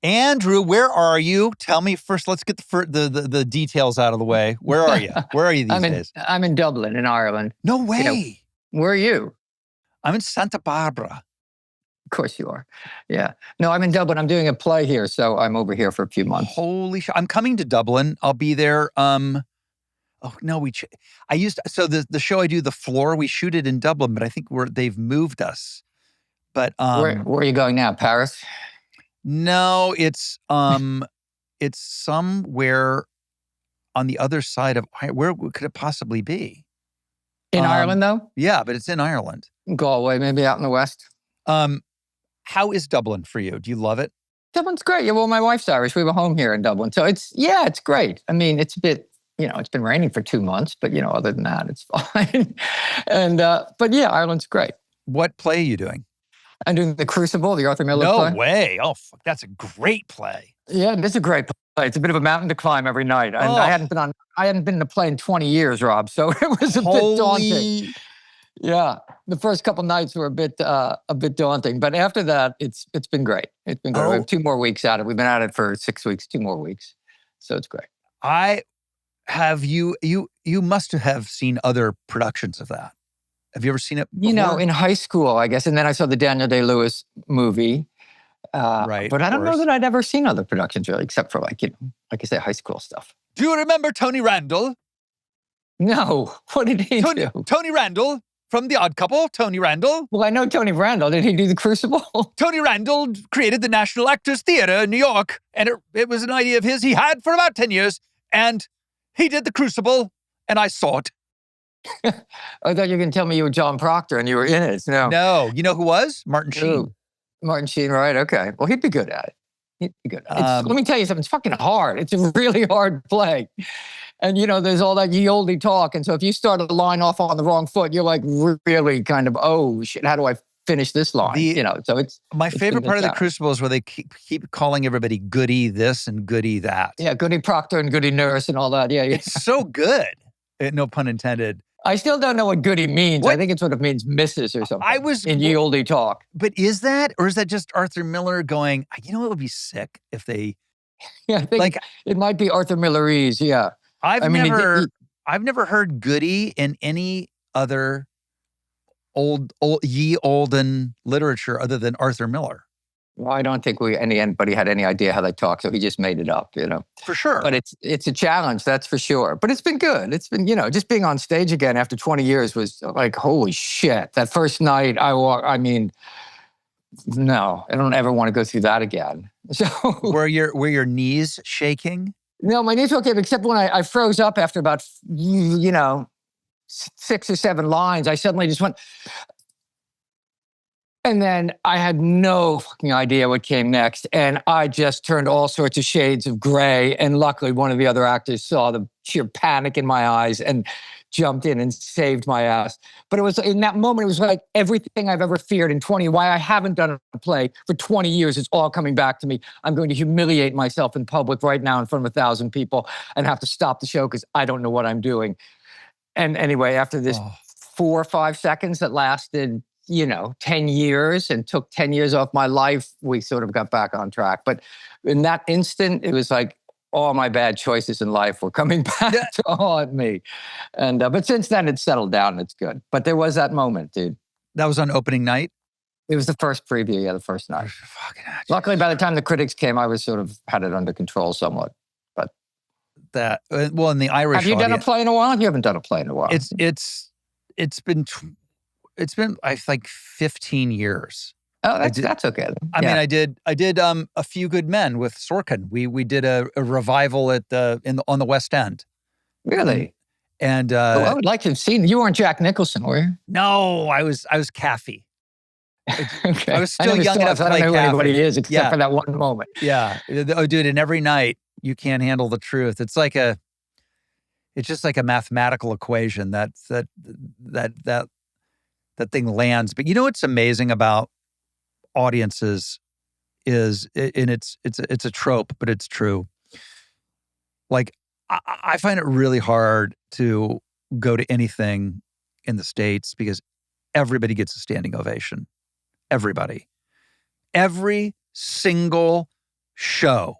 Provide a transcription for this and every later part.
Andrew, where are you? Tell me first. Let's get the details out of the way. Where are you? Where are you these days? I'm in Dublin, in Ireland. No way. Where are you? I'm in Santa Barbara. Of course you are. Yeah. No, I'm in Dublin. I'm doing a play here, so I'm over here for a few months. Holy shit! I'm coming to Dublin. I'll be there. Oh no, so the show I do, The Floor, we shoot it in Dublin, but I think they've moved us. But where are you going now? Paris? No, it's somewhere on the other side of where could it possibly be? In Ireland, though? Yeah, but it's in Ireland. Galway, maybe out in the west. How is Dublin for you? Do you love it? Dublin's great. Yeah, well, my wife's Irish. We have a home here in Dublin. So it's great. I mean, it's a bit, it's been raining for 2 months, but, other than that, it's fine. But yeah, Ireland's great. What play are you doing? I'm doing The Crucible, the Arthur Miller play. No way. Oh, fuck, that's a great play. Yeah, it's a great play. It's a bit of a mountain to climb every night. And I hadn't been in a play in 20 years, Rob. So it was a bit daunting. Yeah, the first couple nights were a bit daunting, but after that, it's been great. It's been great. We have 2 more weeks at it. We've been at it for 6 weeks, 2 more weeks, so it's great. You must have seen other productions of that. Have you ever seen it before? In high school, I guess, and then I saw the Daniel Day-Lewis movie. Right, but I don't know that I'd ever seen other productions really, except for like I say, high school stuff. Do you remember Tony Randall? No, what did he do? Tony Randall. From The Odd Couple, Tony Randall. Well, I know Tony Randall. Did he do The Crucible? Tony Randall created the National Actors Theater in New York, and it was an idea of his he had for about 10 years, and he did The Crucible, and I saw it. I thought you were going to tell me you were John Proctor and you were in it. No. You know who was? Martin Sheen. Martin Sheen, right? Okay. Well, he'd be good at it. Let me tell you something. It's fucking hard. It's a really hard play. And, there's all that ye olde talk. And so if you start a line off on the wrong foot, you're like really kind of, oh, shit, how do I finish this line? So it's... My favorite part of The Crucible is where they keep calling everybody goody this and goody that. Yeah, goody proctor and goody nurse and all that. Yeah. It's so good. No pun intended. I still don't know what goody means. What? I think it's what it means, Mrs. or something. In ye olde talk. But is that, or is that just Arthur Miller going, it would be sick if they... Yeah, I think it might be Arthur Millerese, yeah. I've never heard goody in any other ye olden literature other than Arthur Miller. Well, I don't think anybody had any idea how they talk, so he just made it up, For sure. But it's a challenge, that's for sure. But it's been good. It's been, just being on stage again after 20 years was like, holy shit. That first night no, I don't ever want to go through that again. So were your knees shaking? No, my knees were okay, except when I froze up after about, 6 or 7 lines, I suddenly just went... And then I had no fucking idea what came next. And I just turned all sorts of shades of gray. And luckily, one of the other actors saw the sheer panic in my eyes and jumped in and saved my ass. But it was in that moment, it was like everything I've ever feared in 20, why I haven't done a play for 20 years is all coming back to me. I'm going to humiliate myself in public right now in front of 1,000 people and have to stop the show because I don't know what I'm doing. And anyway, after this 4 or 5 seconds that lasted 10 years and took 10 years off my life, we sort of got back on track. But in that instant, it was like all my bad choices in life were coming back to haunt me. And but since then, it's settled down and it's good. But there was that moment, dude. That was on opening night? It was the first preview, the first night. Luckily, by the time the critics came, I was sort of had it under control somewhat. But in the Irish Have you done a play in a while? You haven't done a play in a while. It's been I think 15 years. Oh, that's okay. I mean, I did A Few Good Men with Sorkin. We did a revival on the West End. Really? And I would like to have seen. You weren't Jack Nicholson, were you? No, I was Caffey. Okay. I was still young enough to play I don't know who anybody is except for that one moment. Yeah. Oh, dude! And every night you can't handle the truth. It's just like a mathematical equation that thing lands. But what's amazing about audiences is, and it's a trope, but it's true. Like I find it really hard to go to anything in the States because everybody gets a standing ovation. Everybody. Every single show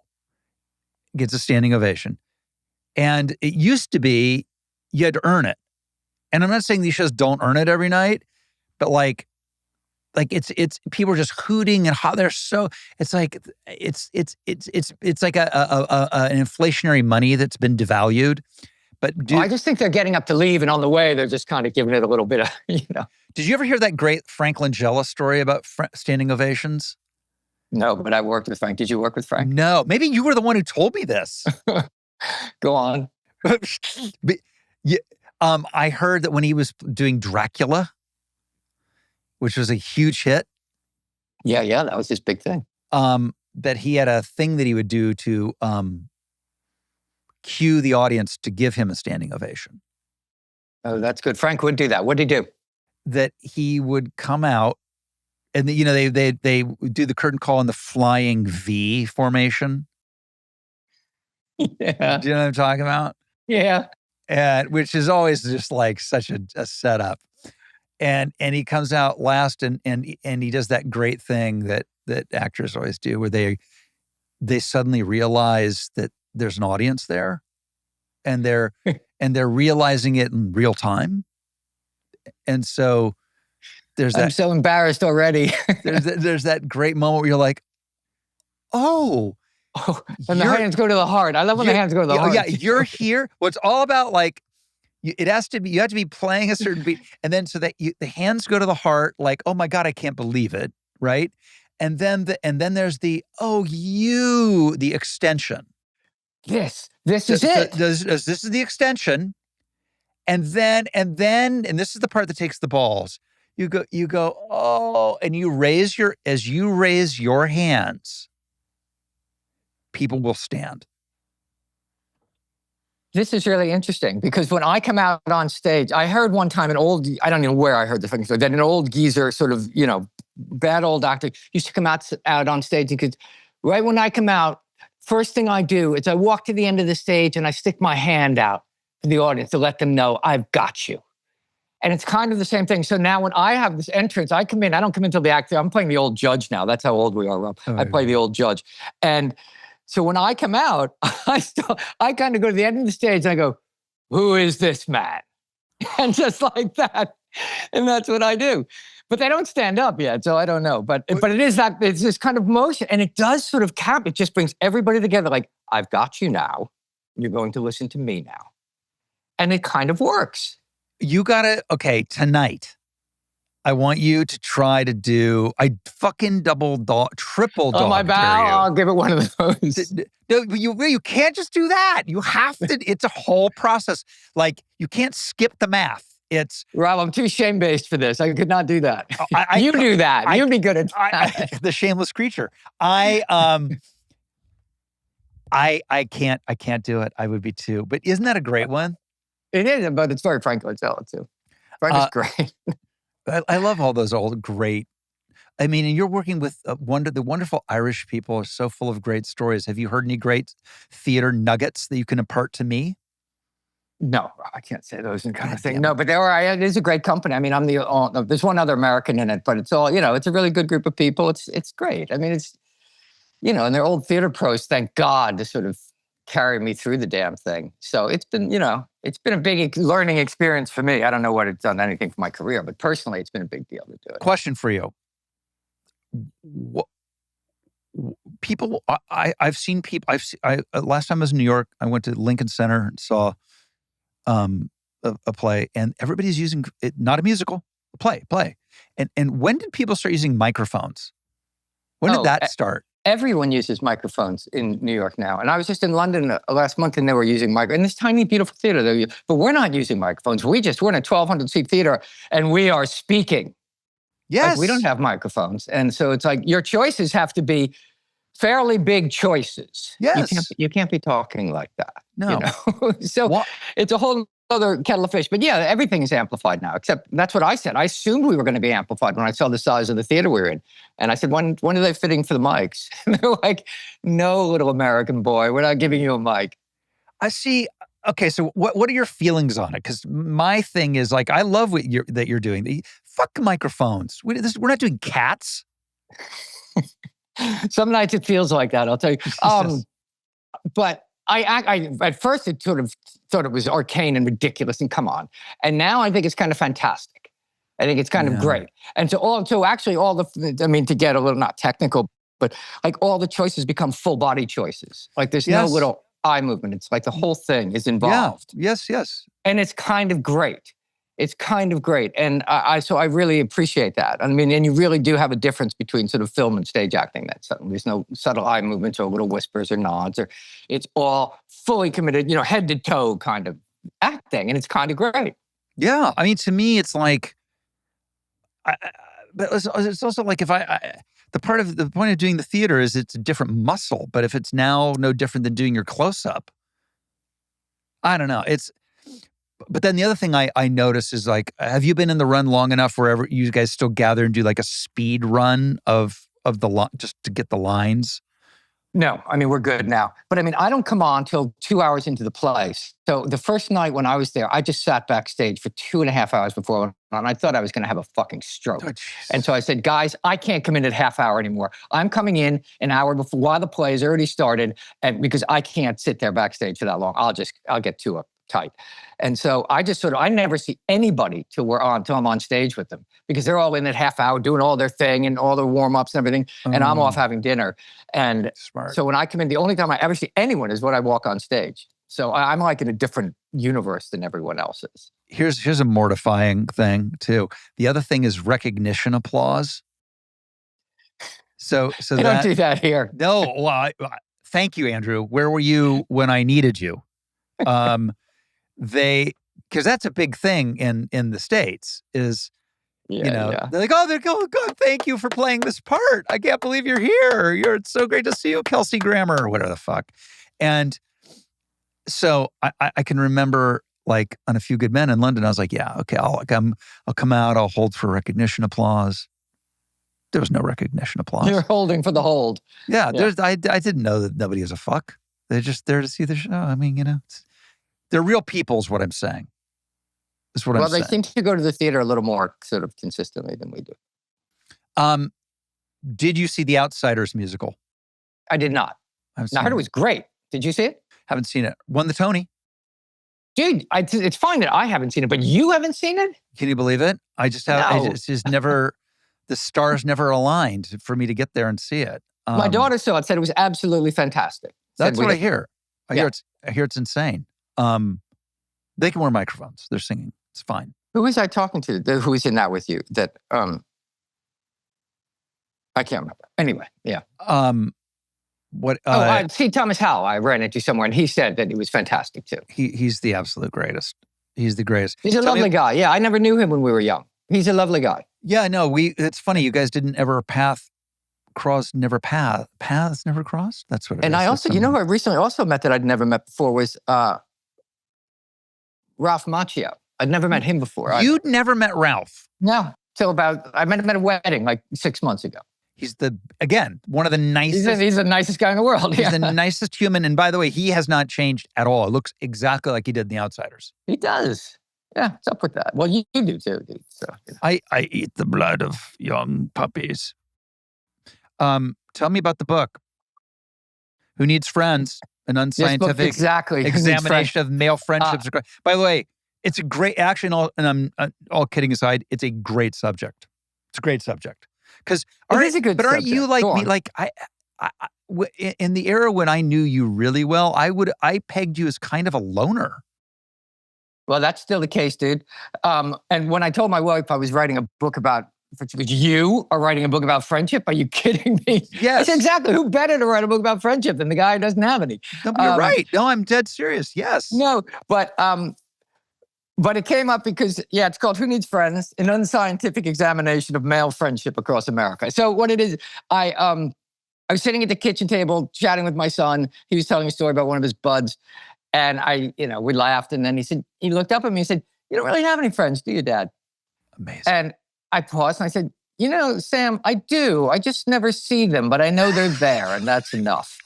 gets a standing ovation. And it used to be you had to earn it. And I'm not saying these shows don't earn it every night, but like it's people are just hooting and how they're so it's like it's like an inflationary money that's been devalued. But I just think they're getting up to leave, and on the way they're just kind of giving it a little bit of, Did you ever hear that great Frank Langella story about standing ovations? No, but I worked with Frank. Did you work with Frank? No, maybe you were the one who told me this. Go on. But, yeah, I heard that when he was doing Dracula, which was a huge hit. Yeah, that was his big thing. That he had a thing that he would do to cue the audience to give him a standing ovation. Oh, that's good. Frank would do that. What did he do? That he would come out and, they do the curtain call in the flying V formation. Yeah. Do you know what I'm talking about? Yeah. And which is always just like such a setup. And he comes out last and he does that great thing that actors always do where they suddenly realize that there's an audience there and they're realizing it in real time. And so I'm so embarrassed already. there's that great moment where you're like, oh, and the hands go to the heart. I love when the hands go to the heart. Yeah, you're here. Well, it's all about like, you have to be playing a certain beat. And then so that the hands go to the heart, like, oh my God, I can't believe it. Right. And then there's the extension. This is it. This is the extension. And then this is the part that takes the balls. You go, oh, and as you raise your hands, people will stand. This is really interesting because when I come out on stage, I heard one time I don't know where I heard the fucking story, that an old geezer, sort of, bad old actor used to come out on stage and could, right when I come out, first thing I do is I walk to the end of the stage and I stick my hand out to the audience to let them know I've got you. And it's kind of the same thing. So now when I have this entrance, I come in, I don't come until the actor. I'm playing the old judge now. That's how old we are, Rob. I play the old judge. And so when I come out, I kind of go to the end of the stage and I go, who is this man? And just like that. And that's what I do. But they don't stand up yet, so I don't know. But it is that, it's this kind of motion. And it does sort of it just brings everybody together. Like, I've got you now. You're going to listen to me now. And it kind of works. You gotta, tonight, I want you to try to do, triple dog. On my bow, I'll give it one of those. No, you can't just do that. You have to, it's a whole process. Like, you can't skip the math. It's Rob, I'm too shame-based for this. I could not do that. You do that. You'd be good at that. The shameless creature. I can't do it. I would be too. But isn't that a great one? It is, but it's very Frank Langella too. Frank is great. I love all those old great. I mean, and you're working with the wonderful Irish people are so full of great stories. Have you heard any great theater nuggets that you can impart to me? No, I can't say those kind of thing. No, but it is a great company. I mean, there's one other American in it, but it's all, it's a really good group of people. It's great. I mean, it's, and they're old theater pros, thank God, to sort of carry me through the damn thing. So it's been, it's been a big learning experience for me. I don't know what it's done anything for my career, but personally, it's been a big deal to do it. Question for you. People, I've seen people, last time I was in New York, I went to Lincoln Center and saw a play, and everybody's using it, not a musical, a play. And when did people start using microphones? When did that start? Everyone uses microphones in New York now. And I was just in London last month and they were using in this tiny, beautiful theater. But we're not using microphones. We're in a 1,200-seat theater and we are speaking. Yes. Like, we don't have microphones. And so it's like your choices have to be fairly big choices. Yes. You can't be talking like that. No. So it's a whole other kettle of fish. But yeah, everything is amplified now, except that's what I said. I assumed we were going to be amplified when I saw the size of the theater we were in. And I said, when are they fitting for the mics? And they're like, no, little American boy, we're not giving you a mic. I see. Okay, so what are your feelings on it? Because my thing is like, I love that you're doing. Fuck microphones. We're not doing cats. Some nights it feels like that, I'll tell you. But I at first it sort of thought it was arcane and ridiculous and come on. And now I think it's kind of fantastic. I think it's kind of great. And so actually all to get a little, not technical, but like all the choices become full body choices. Like there's no little eye movement. It's like the whole thing is involved. Yeah. Yes. And it's kind of great. It's kind of great. And so I really appreciate that. I mean, and you really do have a difference between sort of film and stage acting. There's no subtle eye movements or little whispers or nods, or it's all fully committed, head to toe kind of acting. And it's kind of great. Yeah. I mean, to me, it's like, but it's also like the point of doing the theater is it's a different muscle. But if it's now no different than doing your close-up, I don't know. But then the other thing I notice is like, have you been in the run long enough wherever you guys still gather and do like a speed run of the just to get the lines? No, I mean, we're good now. But I mean, I don't come on till 2 hours into the play. So the first night when I was there, I just sat backstage for 2.5 hours before I went on. I thought I was going to have a fucking stroke. And so I said, guys, I can't come in at half hour anymore. I'm coming in an hour before while the play has already started. And because I can't sit there backstage for that long, I'll get too uptight. And so I just I never see anybody till I'm on stage with them, because they're all in that half hour doing all their thing and all their warm-ups and everything. And I'm off having dinner. And so when I come in, the only time I ever see anyone is when I walk on stage. So I'm like in a different universe than everyone else is. Here's a mortifying thing too. The other thing is recognition applause. So they don't do that here. No, well, thank you, Andrew. Where were you when I needed you? Because that's a big thing in the States is, they're like, oh, they're going, God, thank you for playing this part. I can't believe you're here. It's so great to see you, Kelsey Grammer, or whatever the fuck. And so I can remember, like, on A Few Good Men in London, I was like, yeah, okay, I'll come out, I'll hold for recognition applause. There was no recognition applause. You're holding for the hold. Yeah. I didn't know that nobody gives a fuck. They're just there to see the show. I mean, they're real people is what I'm saying. That's what I'm saying. Well, they seem to go to the theater a little more sort of consistently than we do. Did you see The Outsiders musical? I did not. I heard it was great. Did you see it? Haven't seen it. Won the Tony. Dude, it's fine that I haven't seen it, but you haven't seen it? Can you believe it? I just have. No. It's just never. The stars never aligned for me to get there and see it. My daughter saw it. Said it was absolutely fantastic. That's what I hear. I hear it's insane. They can wear microphones. They're singing. It's fine. Who was I talking to? Who was in that with you? That I can't remember. Anyway, yeah. What? See Thomas Howell. I ran into somewhere, and he said that he was fantastic too. He's the absolute greatest. He's the greatest. He's a lovely guy. Yeah, I never knew him when we were young. He's a lovely guy. Yeah, no. It's funny. You guys didn't ever paths never crossed. That's what it is. And I also, who I recently also met that I'd never met before was Ralph Macchio. I'd never met him before. You'd never met Ralph? No, I met him at a wedding like 6 months ago. He's one of the nicest. He's the nicest guy in the world. He's the nicest human. And by the way, he has not changed at all. It looks exactly like he did in The Outsiders. He does. Yeah, what's up with that? Well, you do too, dude. So, I eat the blood of young puppies. Tell me about the book. Who Needs Friends? An unscientific examination of male friendships. By the way, it's a great, actually, and I'm all kidding aside, it's a great subject. It's a great subject. Because aren't you like me? Like in the era when I knew you really well, I pegged you as kind of a loner. Well, that's still the case, dude. And when I told my wife I was writing a book about, you are writing a book about friendship? Are you kidding me? Yes. I said, exactly. Who better to write a book about friendship than the guy who doesn't have any? No, but you're right. No, I'm dead serious. Yes. No, but it came up because, it's called Who Needs Friends? An Unscientific Examination of Male Friendship Across America. So what it is, I was sitting at the kitchen table chatting with my son. He was telling a story about one of his buds. And we laughed. And then he looked up at me and said, "You don't really have any friends, do you, Dad?" Amazing. And I paused and I said, "Sam, I do. I just never see them, but I know they're there, and that's enough."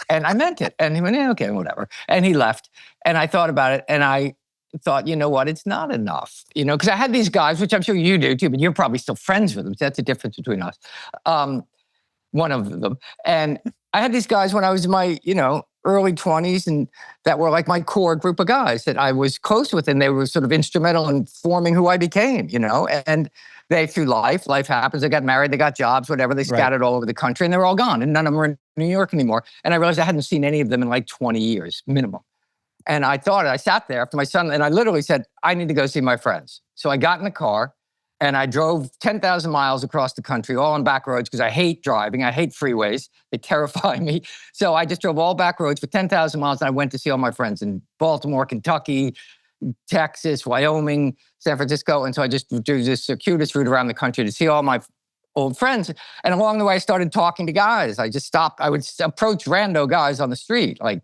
And I meant it. And he went, "Yeah, okay, whatever." And he left. And I thought about it, and I thought, you know what? It's not enough. Because I had these guys, which I'm sure you do too, but you're probably still friends with them. So that's the difference between us. one of them. And I had these guys when I was in my, early 20s, and that were like my core group of guys that I was close with, and they were sort of instrumental in forming who I became, and they, through life happens. They got married, they got jobs, whatever, they scattered all over the country, and they were all gone, and none of them were in New York anymore. And I realized I hadn't seen any of them in like 20 years minimum. And I sat there after my son, and I literally said, I need to go see my friends. So I got in the car and I drove 10,000 miles across the country, all on back roads, because I hate driving. I hate freeways. They terrify me. So I just drove all back roads for 10,000 miles, and I went to see all my friends in Baltimore, Kentucky, Texas, Wyoming, San Francisco. And so I just do this circuitous route around the country to see all my old friends. And along the way, I started talking to guys. I just stopped. I would approach rando guys on the street, like,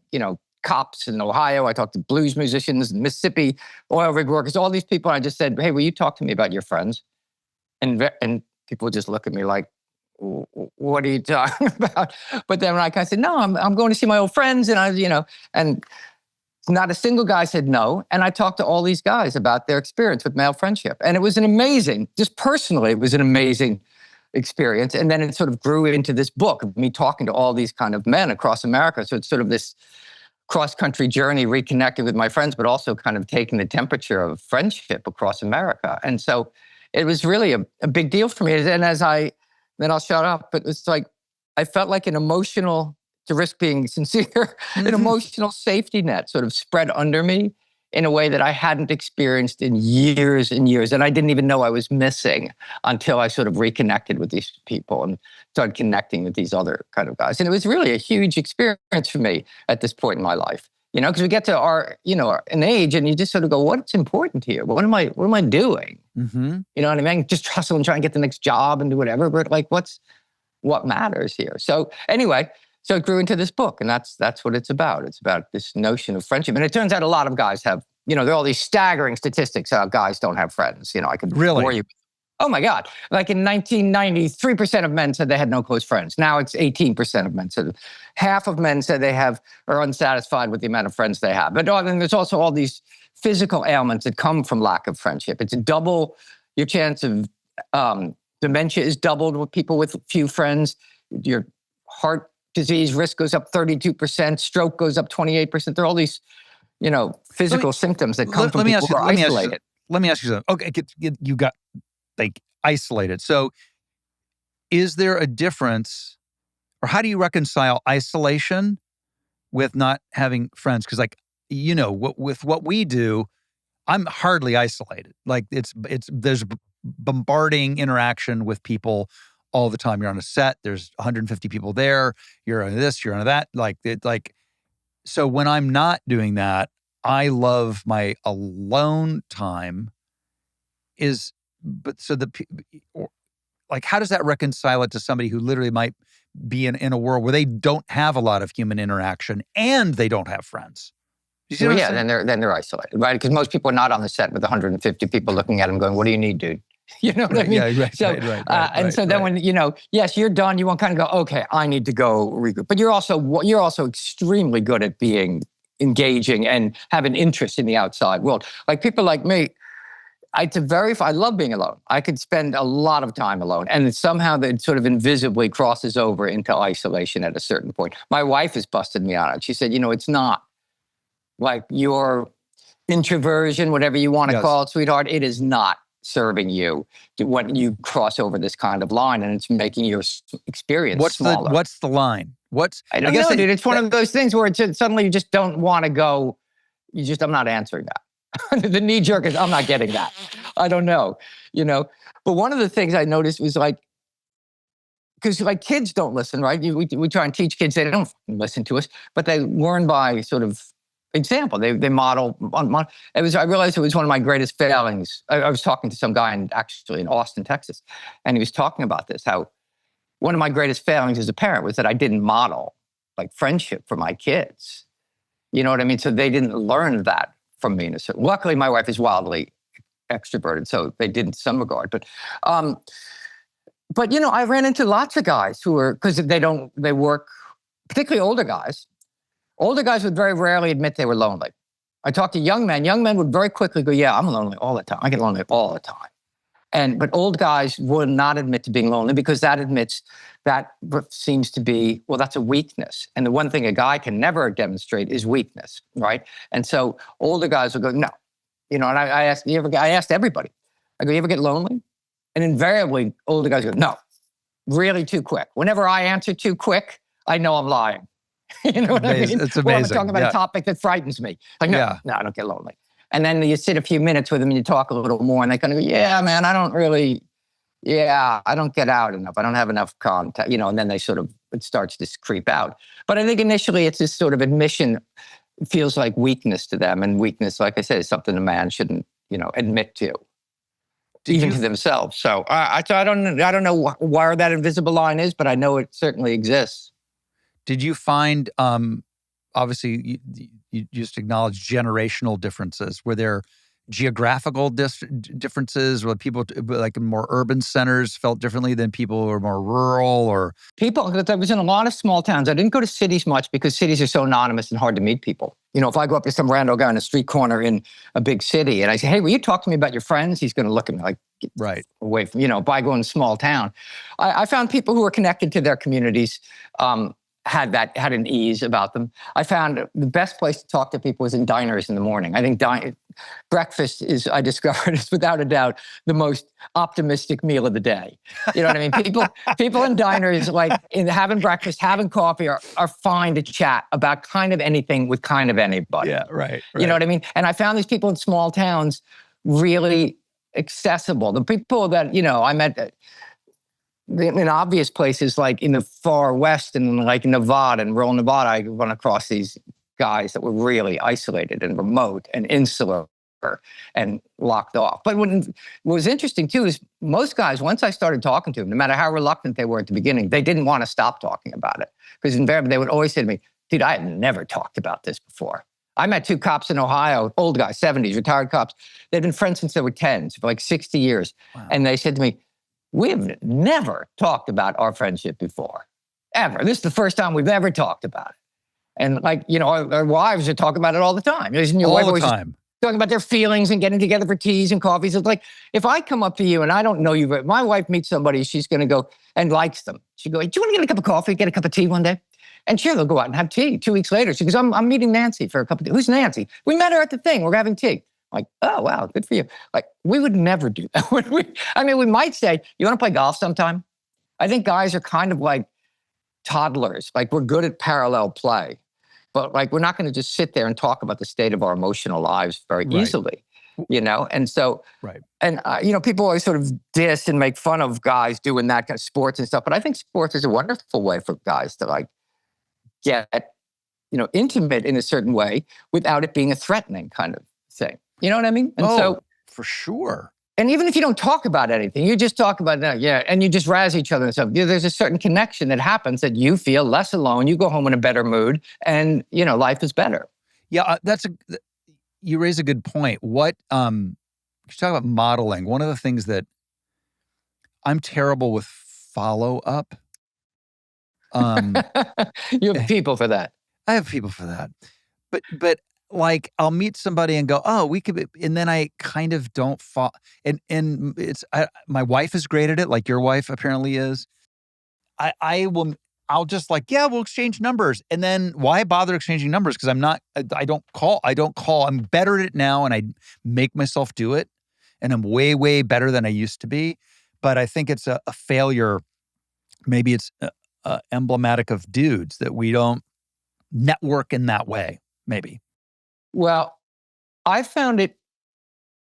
cops in Ohio. I talked to blues musicians in Mississippi, oil rig workers, all these people. I just said, hey, will you talk to me about your friends? And people would just look at me like, what are you talking about? But then when I kind of said, no, I'm going to see my old friends. And and not a single guy said no. And I talked to all these guys about their experience with male friendship. And it was just personally, it was an amazing experience. And then it sort of grew into this book of me talking to all these kind of men across America. So it's sort of this cross-country journey, reconnecting with my friends, but also kind of taking the temperature of friendship across America. And so it was really a big deal for me. And then I'll shut up, but it's like, I felt like an emotional, to risk being sincere, an emotional safety net sort of spread under me in a way that I hadn't experienced in years and years. And I didn't even know I was missing until I sort of reconnected with these people and started connecting with these other kind of guys. And it was really a huge experience for me at this point in my life, because we get to an age and you just sort of go, what's important here? What am I doing? Mm-hmm. You know what I mean? Just hustle and try and get the next job and do whatever, but like, what matters here? So anyway, so it grew into this book, and that's what it's about. It's about this notion of friendship. And it turns out a lot of guys have, there are all these staggering statistics how guys don't have friends. I could bore you. Oh my God. Like in 1990, 3% of men said they had no close friends. Now it's 18% of men. So half of men said they are unsatisfied with the amount of friends they have. But then there's also all these physical ailments that come from lack of friendship. It's double your chance of dementia is doubled with people with few friends. Your heart disease risk goes up 32%, stroke goes up 28%. There are all these, physical symptoms that come from people who are isolated. Let me ask you something. Okay, you got isolated. So is there a difference, or how do you reconcile isolation with not having friends? Because with what we do, I'm hardly isolated. Like there's bombarding interaction with people all the time. You're on a set, there's 150 people there, you're on this, you're on that. So when I'm not doing that, I love my alone time. How does that reconcile it to somebody who literally might be in a world where they don't have a lot of human interaction and they don't have friends? Then they're isolated, right? Because most people are not on the set with 150 people looking at them going, what do you need, dude? You know what I mean? Yeah, right, so, then when, yes, you're done, you want to kind of go, okay, I need to go regroup. But you're also extremely good at being engaging and have an interest in the outside world. Like people like me, I love being alone. I could spend a lot of time alone. And somehow that sort of invisibly crosses over into isolation at a certain point. My wife has busted me on it. She said, it's not like your introversion, whatever you want to call it, sweetheart, it is not serving you when you cross over this kind of line, and it's making your experience smaller. What's the line? I don't know, dude. It's one of those things where suddenly you just don't want to go. I'm not answering that. The knee jerk is, I'm not getting that. I don't know, But one of the things I noticed was because kids don't listen, right? We try and teach kids, they don't listen to us, but they learn by sort of example. They model. I realized it was one of my greatest failings. I was talking to some guy in Austin, Texas, and he was talking about this, how one of my greatest failings as a parent was that I didn't model friendship for my kids. You know what I mean? So they didn't learn that from me. Luckily, my wife is wildly extroverted, so they did in some regard. But I ran into lots of guys who were, because they work, particularly older guys. Older guys would very rarely admit they were lonely. I talked to young men. Young men would very quickly go, yeah, I'm lonely all the time. I get lonely all the time. But old guys will not admit to being lonely because that seems to be, well, that's a weakness. And the one thing a guy can never demonstrate is weakness, right? And so older guys will go, no. And I asked everybody, I go, you ever get lonely? And invariably, older guys go, no, really too quick. Whenever I answer too quick, I know I'm lying. You know what I mean? It's amazing. Well, I'm talking about a topic that frightens me. Like, no, I don't get lonely. And then you sit a few minutes with them and you talk a little more and they kind of go, yeah, man, I don't get out enough. I don't have enough contact, and then it starts to creep out. But I think initially it's this sort of admission. It feels like weakness to them. And weakness, like I said, is something a man shouldn't, admit to. Even to themselves. So I don't know where that invisible line is, but I know it certainly exists. Did you find, obviously, you just acknowledged generational differences? Were there geographical differences? Were people like in more urban centers felt differently than people who were more rural? Or people? I was in a lot of small towns. I didn't go to cities much because cities are so anonymous and hard to meet people. If I go up to some rando guy on a street corner in a big city and I say, hey, will you talk to me about your friends? He's going to look at me like, get away from, by going to small town. I found people who were connected to their communities, had an ease about them. I found the best place to talk to people was in diners in the morning. I think breakfast I discovered is without a doubt the most optimistic meal of the day. You know what I mean? People in diners, like having breakfast, having coffee are fine to chat about kind of anything with kind of anybody. Yeah, right. You know what I mean? And I found these people in small towns really accessible. The people that, I met in obvious places like in the far west and like Nevada and rural Nevada, I run across these guys that were really isolated and remote and insular and locked off. But what was interesting too is most guys, once I started talking to them, no matter how reluctant they were at the beginning, they didn't want to stop talking about it. Because invariably they would always say to me, dude, I had never talked about this before. I met two cops in Ohio, old guys, 70s, retired cops. They'd been friends since they were 10s, for like 60 years. Wow. And they said to me, we've never talked about our friendship before, ever. This is the first time we've ever talked about it. And our wives are talking about it all the time. Isn't your wife always talking about their feelings and getting together for teas and coffees? It's like, if I come up to you and I don't know you, but my wife meets somebody, she's going to go and likes them. She'll go, do you want to get a cup of coffee, get a cup of tea one day? And sure, they'll go out and have tea. 2 weeks later, she goes, I'm meeting Nancy for a cup of tea. Who's Nancy? We met her at the thing. We're having tea. Like, oh, wow, good for you. Like, we would never do that. We might say, you want to play golf sometime? I think guys are kind of like toddlers. Like, we're good at parallel play. But like, we're not going to just sit there and talk about the state of our emotional lives very easily, And so, and people always sort of diss and make fun of guys doing that kind of sports and stuff. But I think sports is a wonderful way for guys to like get, intimate in a certain way without it being a threatening kind of thing. You know what I mean? And so, for sure. And even if you don't talk about anything, you just talk about that, and you just razz each other and stuff. There's a certain connection that happens that you feel less alone. You go home in a better mood, and life is better. Yeah, you raise a good point. What you talk about modeling. One of the things that I'm terrible with follow-up. You have people for that. I have people for that, but. Like, I'll meet somebody and go, oh, we could be, and then I kind of don't fall. And it's, my wife is great at it, like your wife apparently is. I'll just like, yeah, we'll exchange numbers. And then why bother exchanging numbers? Because I don't call. I'm better at it now and I make myself do it. And I'm way, way better than I used to be. But I think it's a failure. Maybe it's emblematic of dudes that we don't network in that way, maybe. Well, I found it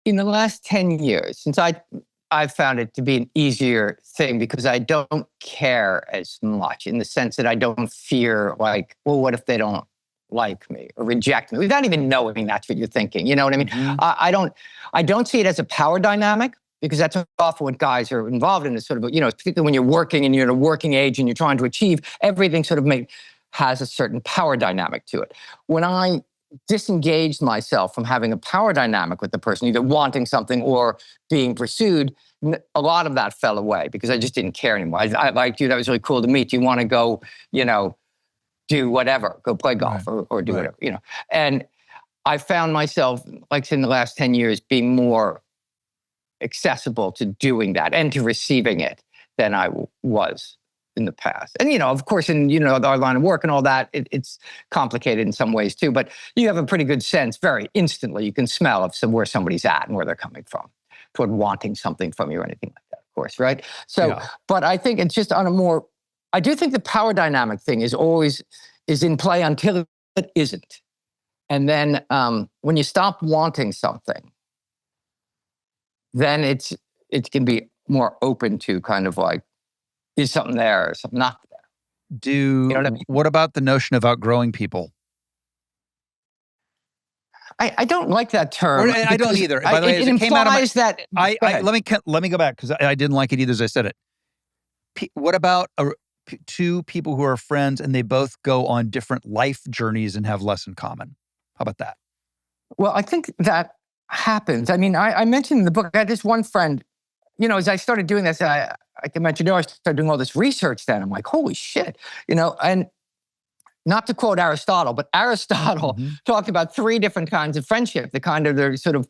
in the last 10 years, since I've found it to be an easier thing because I don't care as much in the sense that I don't fear like, well, what if they don't like me or reject me? Without even knowing that's what you're thinking. You know what I mean? Mm-hmm. I don't see it as a power dynamic because that's often what guys are involved in is sort of, particularly when you're working and you're at a working age and you're trying to achieve, everything sort of has a certain power dynamic to it. When I disengaged myself from having a power dynamic with the person, either wanting something or being pursued, a lot of that fell away because I just didn't care anymore. I liked you. That was really cool to meet. Do you want to go, do whatever, go play golf or do whatever, And I found myself, like in the last 10 years, being more accessible to doing that and to receiving it than I was in the past. And, of course, in, our line of work and all that, it's complicated in some ways too, but you have a pretty good sense very instantly. You can smell where somebody's at and where they're coming from toward wanting something from you or anything like that, of course, right? So, But I think it's just on a more, I do think the power dynamic thing is in play until it isn't. And then when you stop wanting something, then it can be more open to kind of like, is something there or something not there? You know what I mean? What about the notion of outgrowing people? I don't like that term. I don't either. By the way, it implies that. Let me go back because I didn't like it either as I said it. What about two people who are friends and they both go on different life journeys and have less in common? How about that? Well, I think that happens. I mean, I mentioned in the book, I had this one friend, as I started doing this, I can mention, I started doing all this research then. I'm like, holy shit, and not to quote Aristotle, but Aristotle talked about 3 different kinds of friendship, the kind of the sort of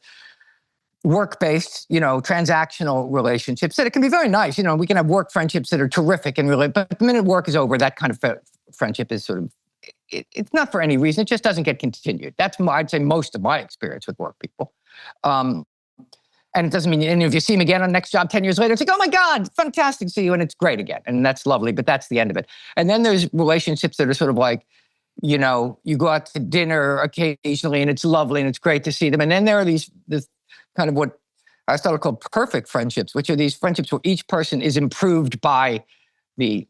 work-based, transactional relationships that it can be very nice. We can have work friendships that are terrific and really, but the minute work is over, that kind of friendship is sort of, it's not for any reason. It just doesn't get continued. That's, I'd say, most of my experience with work people. And it doesn't mean, and if you see them again on the next job 10 years later, it's like, oh my God, fantastic to see you. And it's great again. And that's lovely, but that's the end of it. And then there's relationships that are sort of like, you go out to dinner occasionally and it's lovely and it's great to see them. And then there are this kind of what Aristotle called perfect friendships, which are these friendships where each person is improved by the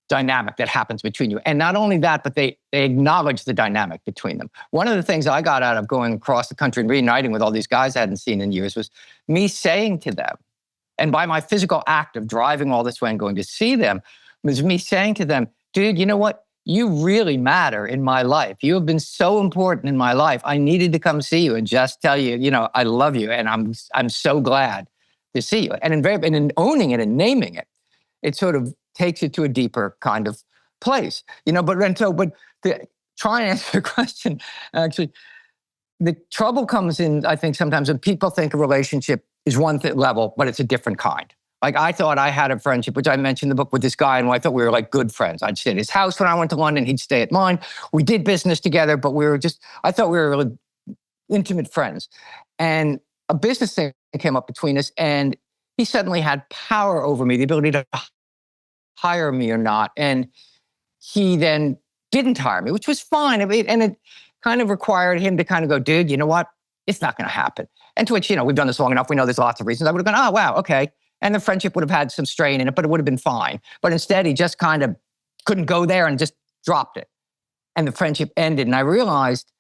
dynamic that happens between you. And not only that, but they acknowledge the dynamic between them. One of the things I got out of going across the country and reuniting with all these guys I hadn't seen in years was me saying to them, and by my physical act of driving all this way and going to see them, was me saying to them, dude, you know what? You really matter in my life. You have been so important in my life. I needed to come see you and just tell you, I love you. And I'm so glad to see you. And in owning it and naming it, it sort of takes it to a deeper kind of place, try and answer the question, actually, the trouble comes in, I think, sometimes when people think a relationship is one level, but it's a different kind. Like I thought I had a friendship, which I mentioned in the book with this guy, and I thought we were like good friends. I'd stay at his house when I went to London, he'd stay at mine. We did business together, but I thought we were really intimate friends. And a business thing came up between us, and he suddenly had power over me, the ability to hire me or not. And he then didn't hire me, which was fine. And it kind of required him to kind of go, dude, you know what? It's not going to happen. And to which, we've done this long enough. We know there's lots of reasons. I would have gone, oh, wow, okay. And the friendship would have had some strain in it, but it would have been fine. But instead, he just kind of couldn't go there and just dropped it. And the friendship ended. And I realized,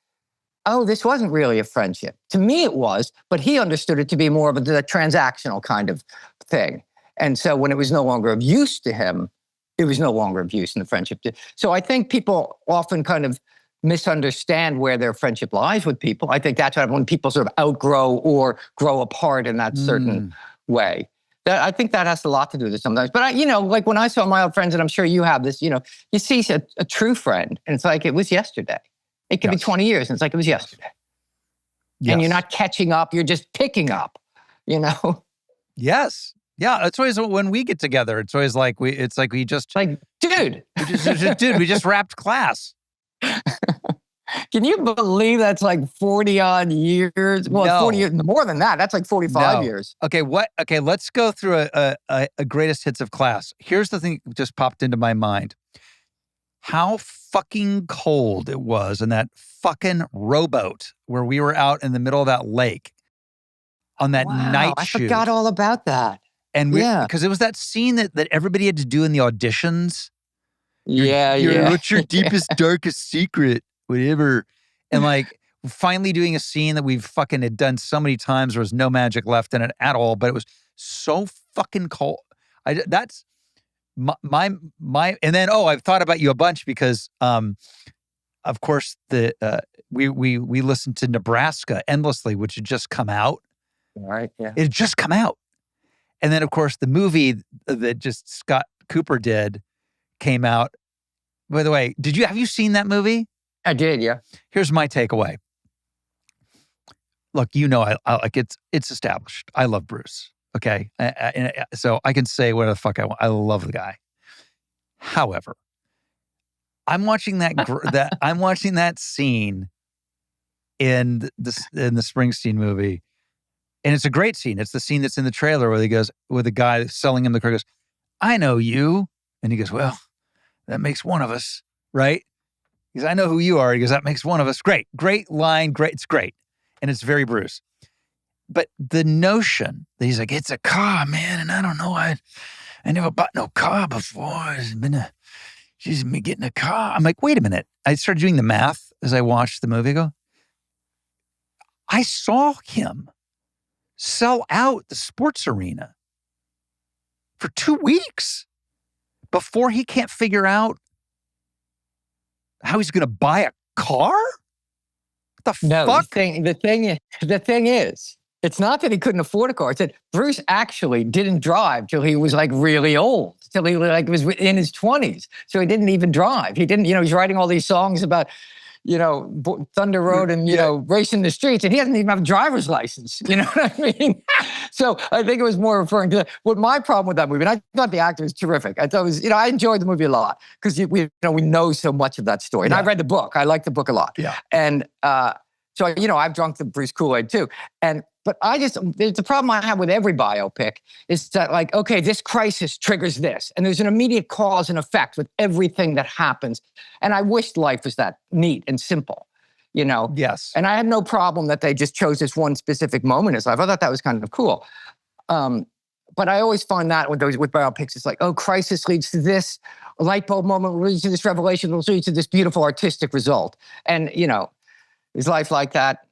oh, this wasn't really a friendship. To me, it was, but he understood it to be more of a transactional kind of thing. And so when it was no longer of use to him, it was no longer of use in the friendship. So I think people often kind of misunderstand where their friendship lies with people. I think that's when people sort of outgrow or grow apart in that certain way. I think that has a lot to do with it sometimes. But like when I saw my old friends, and I'm sure you have this, you see a true friend, and it's like it was yesterday. It could be 20 years, and it's like it was yesterday. Yes. And you're not catching up; you're just picking up. Yes. Yeah, it's always when we get together. It's always like we just dude, we just wrapped class. Can you believe that's like 40 odd years? Well, no. 40 years, more than that. That's like 45 years. Okay, let's go through a greatest hits of class. Here's the thing that just popped into my mind. How fucking cold it was in that fucking rowboat where we were out in the middle of that lake on that night shoot. I forgot all about that. And because it was that scene that everybody had to do in the auditions. What's your deepest, darkest secret? Whatever. And like finally doing a scene that we've fucking had done so many times, there was no magic left in it at all, but it was so fucking cold. That's my, and then, I've thought about you a bunch because, of course, we listened to Nebraska endlessly, which had just come out. Right, yeah. It had just come out. And then, of course, the movie that just Scott Cooper did came out. By the way, have you seen that movie? I did, yeah. Here's my takeaway. Look, I like it's established. I love Bruce. Okay. So I can say whatever the fuck I want. I love the guy. However, I'm watching that scene in the Springsteen movie, and it's a great scene. It's the scene that's in the trailer where he goes, with the guy selling him the car, goes, "I know you," and he goes, "Well, that makes one of us, right?" He goes, "I know who you are." He goes, "That makes one of us." Great line, great. It's great, and it's very Bruce. But the notion that he's like, "It's a car, man," and I don't know, I never bought no car before. She's me getting a car. I'm like, wait a minute. I started doing the math as I watched the movie. I go, I saw him sell out the sports arena for 2 weeks before he can't figure out how he's going to buy a car. What the fuck? The thing is, it's not that he couldn't afford a car. It's that Bruce actually didn't drive till he was like really old, till he like was in his 20s. So he didn't even drive. He didn't, he's writing all these songs about, Thunder Road and, racing the streets, and he doesn't even have a driver's license. You know what I mean? So I think it was more referring to that. What my problem with that movie, and I thought the actor was terrific. I thought it was, I enjoyed the movie a lot because we know so much of that story. And I read the book. I like the book a lot. Yeah. And so, I've drunk the Bruce Kool-Aid too. But the problem I have with every biopic is that, like, okay, this crisis triggers this. And there's an immediate cause and effect with everything that happens. And I wish life was that neat and simple, Yes. And I had no problem that they just chose this one specific moment in his life. I thought that was kind of cool. But I always find that with biopics, it's like, oh, crisis leads to this, a light bulb moment leads to this revelation, leads to this beautiful artistic result. And, is life like that?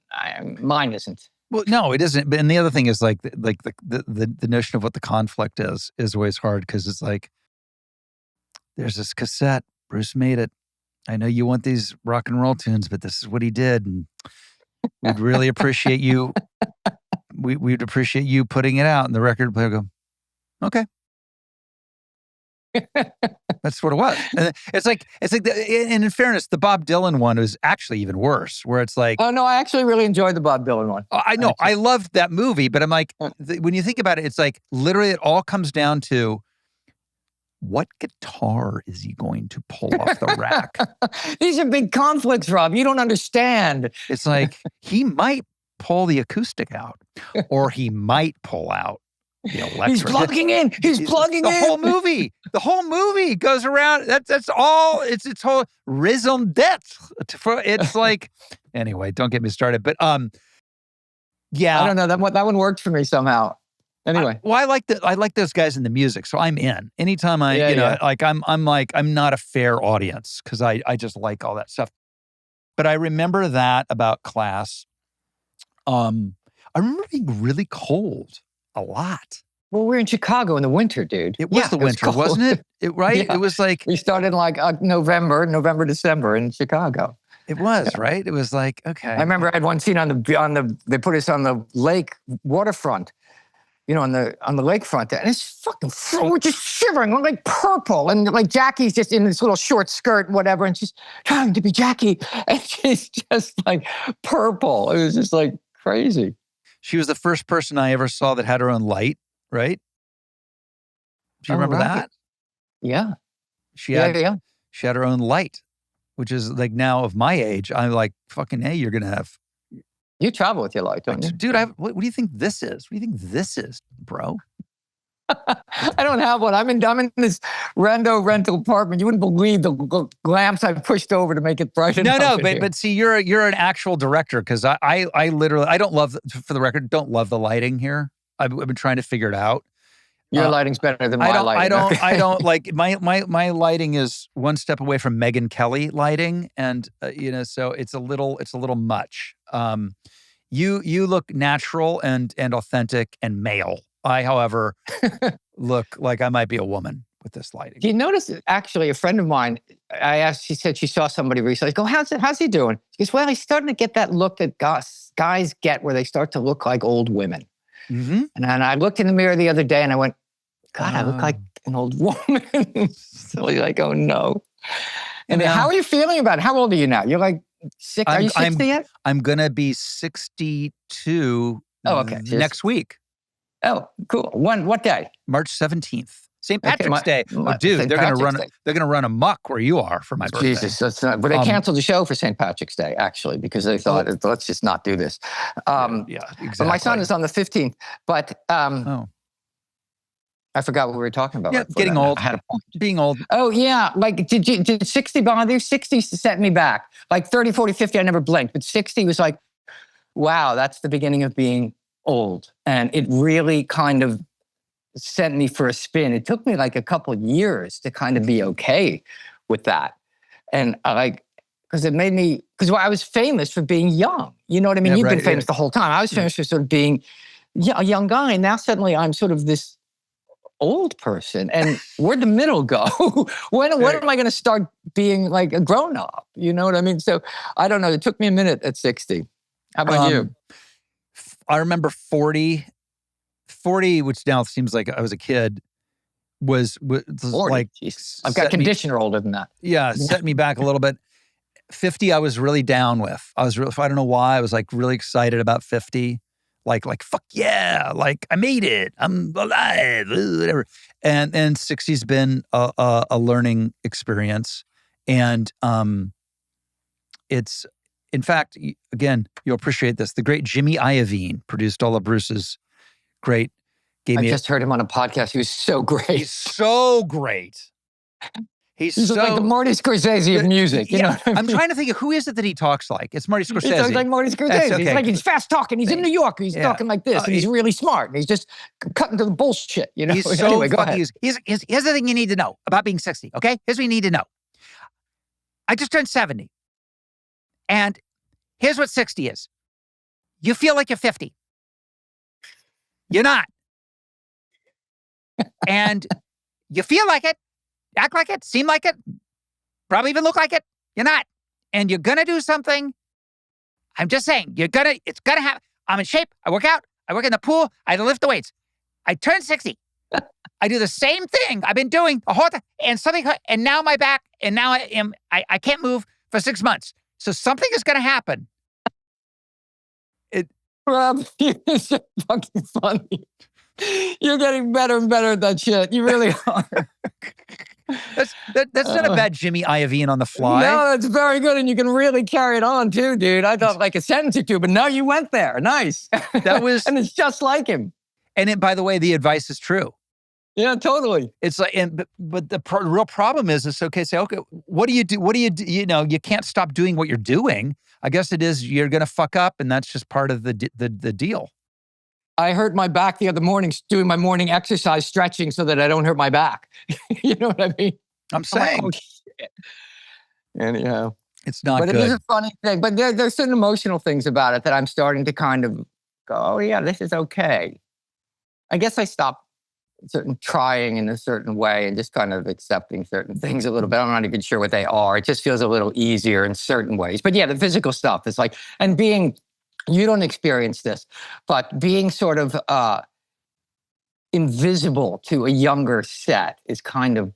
Mine isn't. Well, no, it isn't. And the other thing is like the notion of what the conflict is always hard because it's like, there's this cassette. Bruce made it. I know you want these rock and roll tunes, but this is what he did, and we'd really appreciate you. We'd appreciate you putting it out. And the record player go, okay. That's what it was. And it's like, and in fairness, the Bob Dylan one was actually even worse, where it's like, oh no, I actually really enjoyed the Bob Dylan one. I know, I loved that movie, but I'm like, when you think about it, it's like literally it all comes down to what guitar is he going to pull off the rack? These are big conflicts, Rob. You don't understand. It's like he might pull the acoustic out, or he might pull out the electric. He's plugging in. He's plugging in. The whole movie goes around. That's all. It's whole raison d'être. It's like, anyway, don't get me started. But yeah, I don't know that one worked for me somehow. Anyway, I like those guys in the music, so I'm in. Anytime I'm not a fair audience because I just like all that stuff. But I remember that about Class. I remember being really cold. A lot. Well, we're in Chicago in the winter, dude. It was the winter, wasn't it? Right? Yeah. It was like... We started in like November, December in Chicago. It was, right? It was like, okay. I remember I had one scene on the they put us on the lake waterfront, on the lakefront there. And it's fucking, we're just shivering. We're like purple. And like Jackie's just in this little short skirt, whatever. And she's trying to be Jackie. And she's just like purple. It was just like crazy. She was the first person I ever saw that had her own light, right? Do you remember that? Yeah. She had her own light, which is like now of my age. I'm like, fucking A, you're going to have. You travel with your light, don't you? Dude, what do you think this is? What do you think this is, bro? I don't have one. I'm in this rental apartment. You wouldn't believe the lamps I've pushed over to make it bright enough. No, but see, you're an actual director because I literally don't love, for the record, don't love the lighting here. I've been trying to figure it out. Your lighting's better than my lighting. I don't like my lighting is one step away from Megyn Kelly lighting, and so it's a little much. You look natural and authentic and male. I, however, look like I might be a woman with this lighting. Do you notice, actually, a friend of mine, I asked, she said she saw somebody recently. I go, how's he doing? She goes, well, he's starting to get that look that guys get where they start to look like old women. Mm-hmm. And I looked in the mirror the other day and I went, God, I look like an old woman. So like, oh no. And how are you feeling about it? How old are you now? You're like 6, are you 60 yet? I'm going to be 62 okay. Next week. Oh, cool. What day? March 17th. St. Patrick's Okay, Day. Oh, dude, St. they're going to Patrick's run. Day. They're going to run amok where you are for my birthday. Jesus, that's not. But they canceled the show for St. Patrick's Day actually because they thought, let's just not do this. Yeah, exactly. But my son is on the 15th. But I forgot what we were talking about. Yeah, right getting old. I had a point. Being old. Oh yeah, like did 60 bother you? 60 set me back. Like 30, 40, 50, I never blinked. But 60 was like, wow, that's the beginning of being old, and it really kind of sent me for a spin. It took me like a couple of years to kind of be okay with that. And because it made me, because I was famous for being young. You know what I mean? Yeah, You've been right, famous the whole time. I was famous for sort of being a young guy. And now suddenly I'm sort of this old person. And where'd the middle go? when am I going to start being like a grown up? You know what I mean? So I don't know. It took me a minute at 60. How about you? I remember 40, which now seems like I was a kid, was 40, like, Jesus. I've got conditioner older than that. Yeah, set me back a little bit. 50, I was really down with. I don't know why. I was like really excited about 50. Like fuck yeah, like I made it. I'm alive, whatever. And 60's been a learning experience. And it's, in fact, again, you'll appreciate this. The great Jimmy Iovine produced all of Bruce's great. I just heard him on a podcast. He was so great. He's so great. He's like the Marty Scorsese of music. You know what I mean? I'm trying to think of who is it that he talks like. It's Marty Scorsese. He talks like Marty Scorsese. Okay. He's fast talking. He's in New York. He's talking like this. And he's really smart. And he's just cutting to the bullshit. You know. He's so anyway, go fucking. ahead. Here's the thing you need to know about being 60. Okay, here's what you need to know. I just turned 70, and here's what 60 is. You feel like you're 50. You're not. And you feel like it, act like it, seem like it, probably even look like it. You're not. And you're going to do something. I'm just saying, it's going to happen. I'm in shape. I work out. I work in the pool. I lift the weights. I turned 60. I do the same thing I've been doing a whole time. And now my back, and now I can't move for 6 months. So something is going to happen. Rob, you're so fucking funny. You're getting better and better at that shit. You really are. That's not a bad Jimmy Iovine on the fly. No, that's very good. And you can really carry it on too, dude. I thought like a sentence or two, but no, you went there. Nice. That was, and it's just like him. And by the way, the advice is true. Yeah, totally. It's like, but the real problem is, it's okay. Say, okay, what do you do? You know, you can't stop doing what you're doing. I guess it is, you're going to fuck up, and that's just part of the deal. I hurt my back the other morning doing my morning exercise stretching so that I don't hurt my back. You know what I mean? I'm saying. Oh, shit. Anyhow. It's not good. But it is a funny thing. But there's certain emotional things about it that I'm starting to kind of go, oh yeah, this is okay. I guess I stopped trying in a certain way and just kind of accepting certain things a little bit. I'm not even sure what they are. It just feels a little easier in certain ways. But yeah, the physical stuff is like, and being, you don't experience this, but being sort of invisible to a younger set is kind of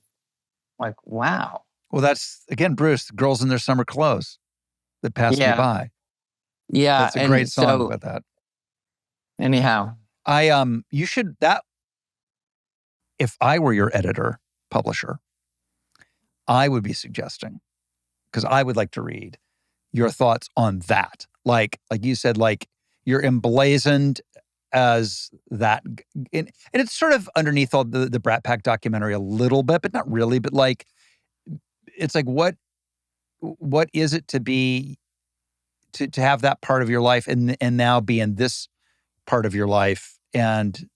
like, wow. Well, that's, again, Bruce, the girls in their summer clothes that passed me by. Yeah. That's a great song about that. Anyhow. You should, if I were your editor, publisher, I would be suggesting, because I would like to read your thoughts on that. Like you said, like you're emblazoned as that. And it's sort of underneath all the Brat Pack documentary a little bit, but not really. But like, it's like, what is it to be, to have that part of your life and now be in this part of your life, and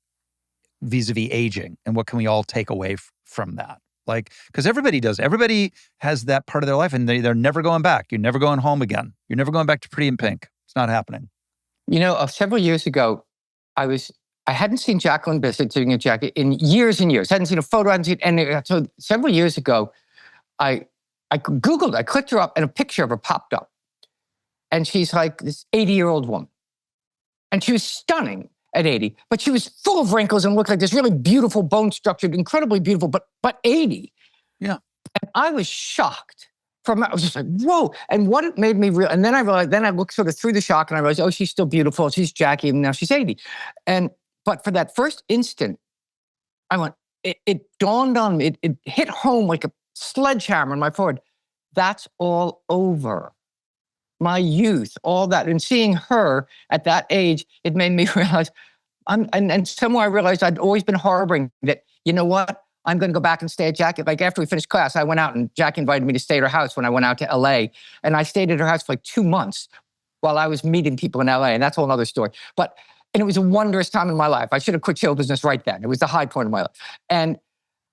vis-a-vis aging, and what can we all take away from that? Like, because everybody does. Everybody has that part of their life, and they're never going back. You're never going home again. You're never going back to Pretty in Pink. It's not happening. You know, several years ago, I hadn't seen Jacqueline Bisset doing a jacket in years and years. Hadn't seen a photo. So several years ago, I Googled, I clicked her up, and a picture of her popped up. And she's like this 80-year-old woman. And she was stunning at 80, but she was full of wrinkles and looked like this really beautiful, bone-structured, incredibly beautiful, but 80. Yeah. And I was shocked. I was just like, whoa. And what it made me real, and then I realized, then I looked sort of through the shock and I realized, oh, she's still beautiful. She's Jackie, and now she's 80. And But for that first instant, I went, it dawned on me, it hit home like a sledgehammer in my forehead. That's all over. My youth, all that. And seeing her at that age, it made me realize, and somewhere I realized I'd always been harboring that, you know what? I'm going to go back and stay at Jackie. Like after we finished class, I went out and Jackie invited me to stay at her house when I went out to LA. And I stayed at her house for like 2 months while I was meeting people in LA. And that's a whole other story. And it was a wondrous time in my life. I should have quit show business right then. It was the high point of my life. And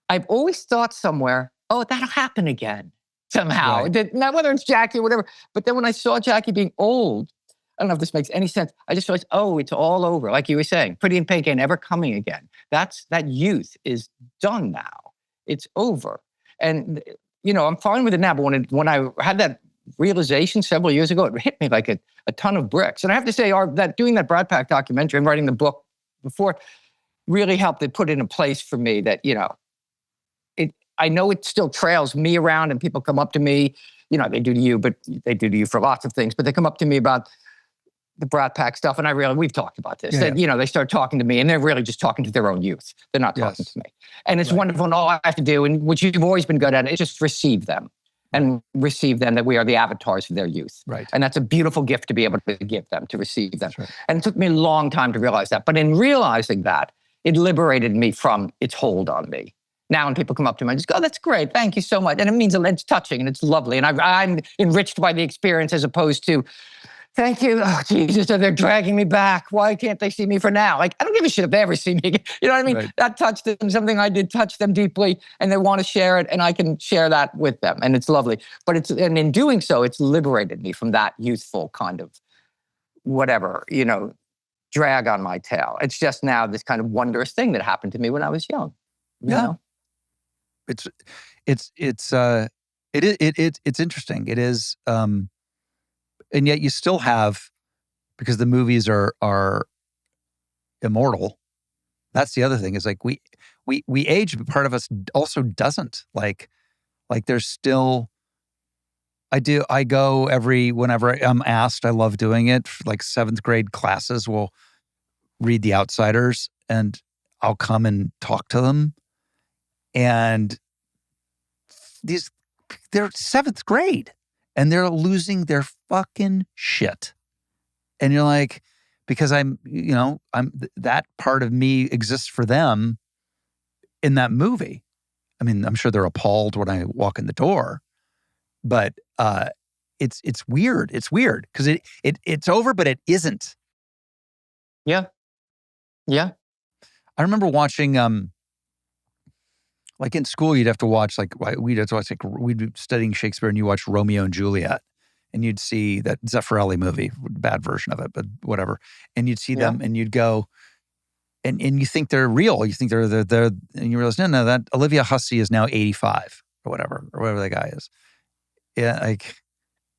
I've always thought somewhere, oh, that'll happen again somehow. Right. Now, whether it's Jackie or whatever. But then when I saw Jackie being old, I don't know if this makes any sense. I just realized, oh, it's all over. Like you were saying, Pretty in Pink ain't ever coming again. That youth is done now. It's over. And, I'm fine with it now. But when I had that realization several years ago, it hit me like a ton of bricks. And I have to say, doing that Brat Pack documentary and writing the book before really helped it put in a place for me that, I know it still trails me around and people come up to me, they do to you, but they do to you for lots of things, but they come up to me about the Brat Pack stuff. And we've talked about this, that, they start talking to me and they're really just talking to their own youth. They're not talking to me. And it's wonderful. And all I have to do, and which you've always been good at, is just receive them and receive them, that we are the avatars for their youth. Right. And that's a beautiful gift to be able to give them, to receive them. Right. And it took me a long time to realize that. But in realizing that, it liberated me from its hold on me. Now when people come up to me, I just go, oh, that's great. Thank you so much. And it means it's touching and it's lovely. And I'm enriched by the experience as opposed to, thank you. Oh, Jesus, they're dragging me back. Why can't they see me for now? Like, I don't give a shit if they ever see me again. You know what I mean? Right. That touched them. Something I did touch them deeply and they want to share it and I can share that with them. And it's lovely. And in doing so, it's liberated me from that youthful kind of whatever, drag on my tail. It's just now this kind of wondrous thing that happened to me when I was young. You know? It's interesting. It is, and yet you still have, because the movies are immortal. That's the other thing, is like we age, but part of us also doesn't. Like there's still, I go whenever I'm asked, I love doing it. Like 7th grade classes will read The Outsiders and I'll come and talk to them. And they're 7th grade and they're losing their fucking shit. And you're like, because I'm that part of me exists for them in that movie. I mean, I'm sure they're appalled when I walk in the door, but it's weird. It's weird because it's over, but it isn't. Yeah. Yeah. I remember watching, like in school, you'd have to watch, we'd be studying Shakespeare and you watch Romeo and Juliet and you'd see that Zeffirelli movie, bad version of it, but whatever. And you'd see them and you'd go, and you think they're real. You think they're, and you realize, no, that Olivia Hussey is now 85 or whatever the guy is. Yeah.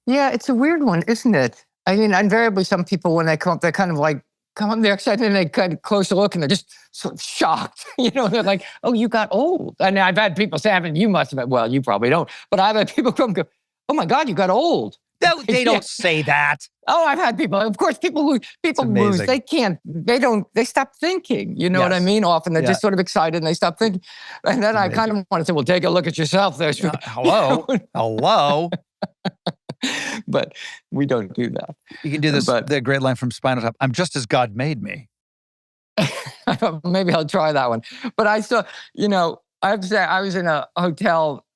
Yeah, it's a weird one, isn't it? I mean, invariably some people, when they come up, they're kind of like, come up, they're excited and they kind of closer look and they're just sort of shocked. They're like, oh, you got old. And I've had people say, you must have, well, you probably don't. But I've had people come and go, oh my God, you got old. No, they don't say that. Oh, I've had people, of course, people lose, they stop thinking. You know what I mean? Often they're just sort of excited and they stop thinking. And then I kind of want to say, well, take a look at yourself there. Hello. But we don't do that. You can do this, the great line from Spinal Tap, I'm just as God made me. Maybe I'll try that one. But I saw, I have to say, I was in a hotel,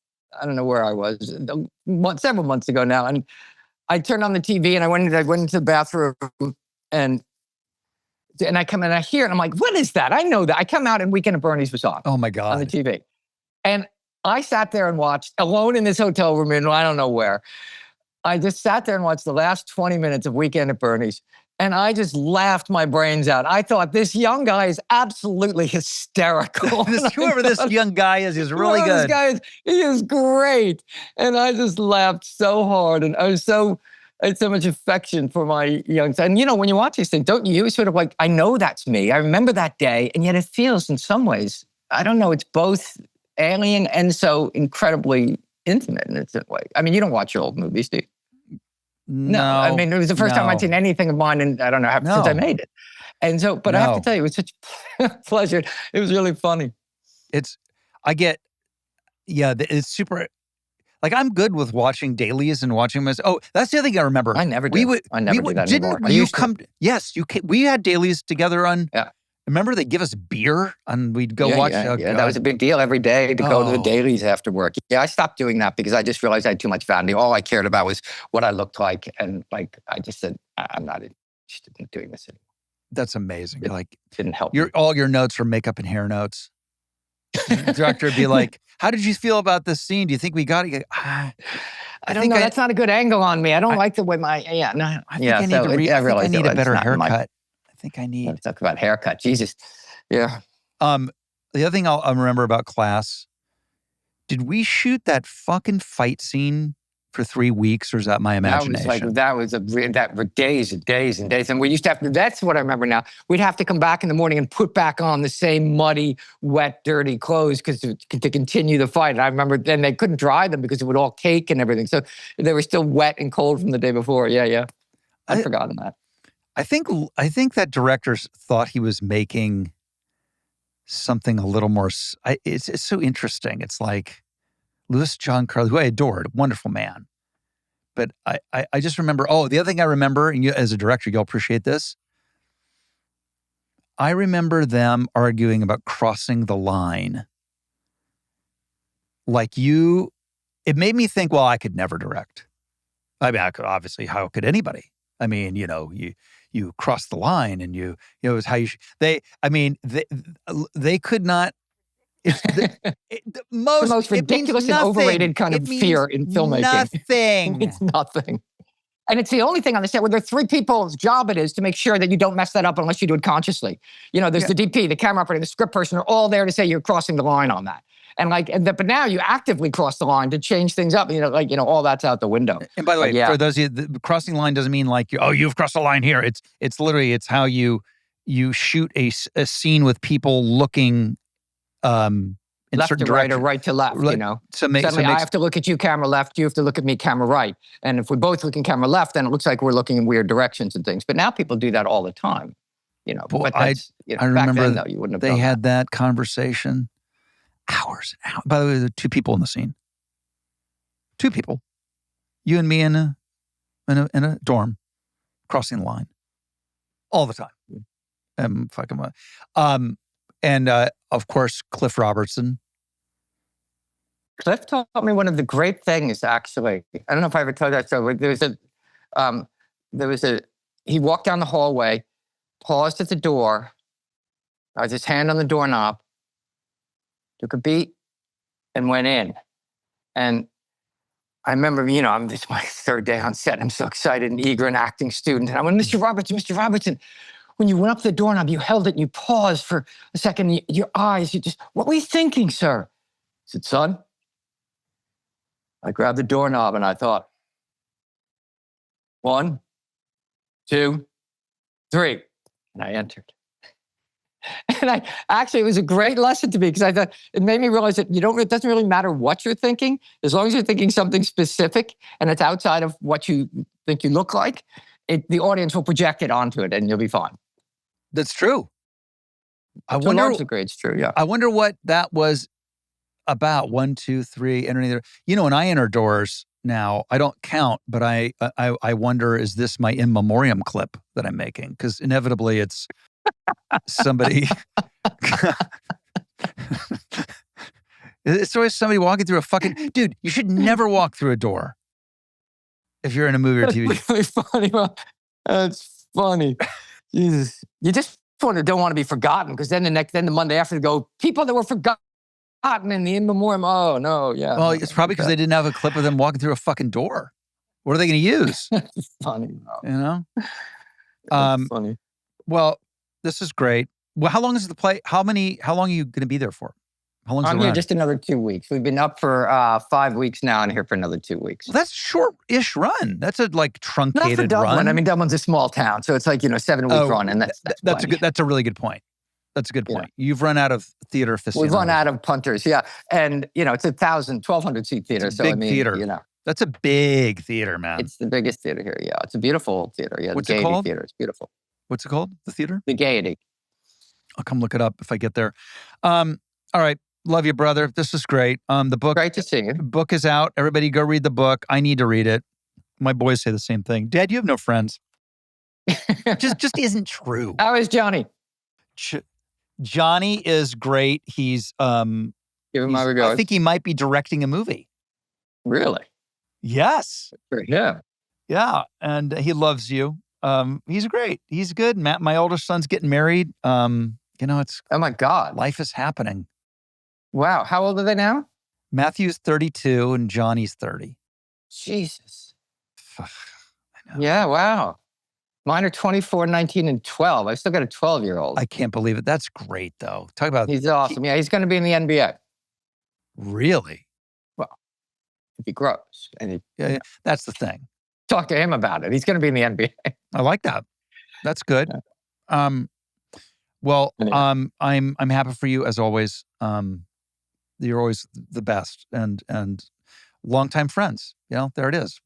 I don't know where I was, several months ago now, and I turned on the TV and I went into the bathroom and I come in and I hear it and I'm like, what is that? I know that. I come out and Weekend at Bernie's was on. Oh my God. On the TV. And I sat there and watched, alone in this hotel room in I don't know where. I just sat there and watched the last 20 minutes of Weekend at Bernie's. And I just laughed my brains out. I thought, this young guy is absolutely hysterical. Whoever this young guy is really good. He is great. And I just laughed so hard. And I had so much affection for my young son. And when you watch these things, don't you sort of like, I know that's me. I remember that day. And yet it feels in some ways, I don't know, it's both alien and so incredibly intimate in its way. I mean, you don't watch your old movies, do you? No. I mean, it was the first time I'd seen anything of mine, and I don't know, since I made it. And so, but I have to No. tell you, it was such a pleasure. It was really funny. It's super. Like, I'm good with watching dailies and watching this. Oh, that's the other thing I remember. I never do. I never do that anymore. Didn't you come? Yes, we had dailies together on. Yeah. Remember they give us beer and we'd go watch. Yeah, that was a big deal every day to go to the dailies after work. Yeah, I stopped doing that because I just realized I had too much vanity. All I cared about was what I looked like, and like I just said, I'm not interested in doing this anymore. That's amazing. Like, didn't help. All your notes were makeup and hair notes. The director would be like, "How did you feel about this scene? Do you think we got it?" I don't know. That's not a good angle on me. I don't like the way my I think I need a better haircut. I think I need. Let's talk about haircut. Jesus. Yeah. The other thing I'll remember about class. Did we shoot that fucking fight scene for 3 weeks, or is that my imagination? That was days and days and days. And we used to have to, that's what I remember now. We'd have to come back in the morning and put back on the same muddy, wet, dirty clothes to continue the fight. And I remember then they couldn't dry them because it would all cake and everything. So they were still wet and cold from the day before. Yeah. I'd forgotten that. I think that directors thought he was making something a little more, it's so interesting. It's like, Louis John Carly, who I adored, wonderful man. But I just remember, the other thing I remember, and you as a director, you'll appreciate this. I remember them arguing about crossing the line. Like it made me think, well, I could never direct. I mean, I could, obviously, how could anybody? I mean, you cross the line and it was how you, they could not. It's the most ridiculous and overrated kind of fear in filmmaking. Nothing. It's nothing. And it's the only thing on the set where there are 3 people's job it is to make sure that you don't mess that up unless you do it consciously. There's the DP, the camera operator, the script person are all there to say you're crossing the line on that. And but now you actively cross the line to change things up. All that's out the window. And by the way, for those of you, the crossing the line doesn't mean like, you've crossed the line here. It's literally, it's how you shoot a scene with people looking in left certain to right direction. or right to left, Suddenly I have to look at you camera left, you have to look at me camera right. And if we're both looking camera left, then it looks like we're looking in weird directions and things. But now people do that all the time, But that's, I remember back then, though, you wouldn't have they done had that conversation hours and hours. By the way, there were 2 people in the scene. 2 people. You and me in a dorm, crossing the line. All the time. And of course, Cliff Robertson. Cliff taught me one of the great things, actually. I don't know if I ever told that story. He walked down the hallway, paused at the door, had his hand on the doorknob, took a beat, and went in. And I remember, this is my 3rd day on set. I'm so excited and eager, an acting student. And I went, Mr. Robertson, when you went up the doorknob, you held it and you paused for a second. Your eyes, what were you thinking, sir? I said, son, I grabbed the doorknob and I thought, 1, 2, 3. And I entered. And it was a great lesson to me because I thought it made me realize that it doesn't really matter what you're thinking, as long as you're thinking something specific and it's outside of what you think you look like, the audience will project it onto it and you'll be fine. That's true. To a large degree, it's true, yeah. I wonder what that was about. 1, 2, 3, entering there. When I enter doors now, I don't count, but I wonder, is this my in memoriam clip that I'm making? Because inevitably it's somebody. It's always somebody walking through a fucking... Dude, you should never walk through a door if you're in a movie or TV. That's really funny. That's funny. Jesus. You just don't want to be forgotten because then the Monday after they go, people that were forgotten in the in memoriam. Oh, no, yeah. Well, it's probably because they didn't have a clip of them walking through a fucking door. What are they going to use? It's funny. That's funny. Well, this is great. Well, how long is the play? How long are you going to be there for? How long is I'm the here run? just another 2 weeks. We've been up for 5 weeks now and here for another 2 weeks. Well, that's short-ish run. That's a truncated Not for Dublin. run. I mean, Dublin's a small town, so it's 7-week run, and that's a really good point. That's a good point. Yeah. You've run out of theater facilities. We've run out of punters, yeah, and it's a 1,200 seat theater. It's a big theater. That's a big theater, man. It's the biggest theater here. Yeah, it's a beautiful theater. Yeah, What's the it Gaiety called? Theater. It's beautiful. What's it called? The theater? The Gaiety. I'll come look it up if I get there. All right. Love you, brother. This is great. The book. Great to see you. Book is out. Everybody go read the book. I need to read it. My boys say the same thing. Dad, you have no friends. just isn't true. How is Johnny? Johnny is great. He's Give him my regards. I think he might be directing a movie. Really? Yes. Yeah. Yeah. And he loves you. He's great. He's good. Matt, my older son's getting married. It's Oh my God. life is happening. Wow. How old are they now? Matthew's 32 and Johnny's 30. Jesus. I know. Yeah. Wow. Mine are 24, 19, and 12. I've still got a 12-year-old. I can't believe it. That's great, though. Talk about He's awesome. Yeah, he's going to be in the NBA. Really? If he grows. And Yeah, that's the thing. talk to him about it. He's going to be in the NBA. I like that. That's good. Well, Anyway. I'm happy for you as always. You're always the best and longtime friends. There it is.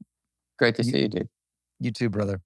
Great to see you, dude. You too, brother.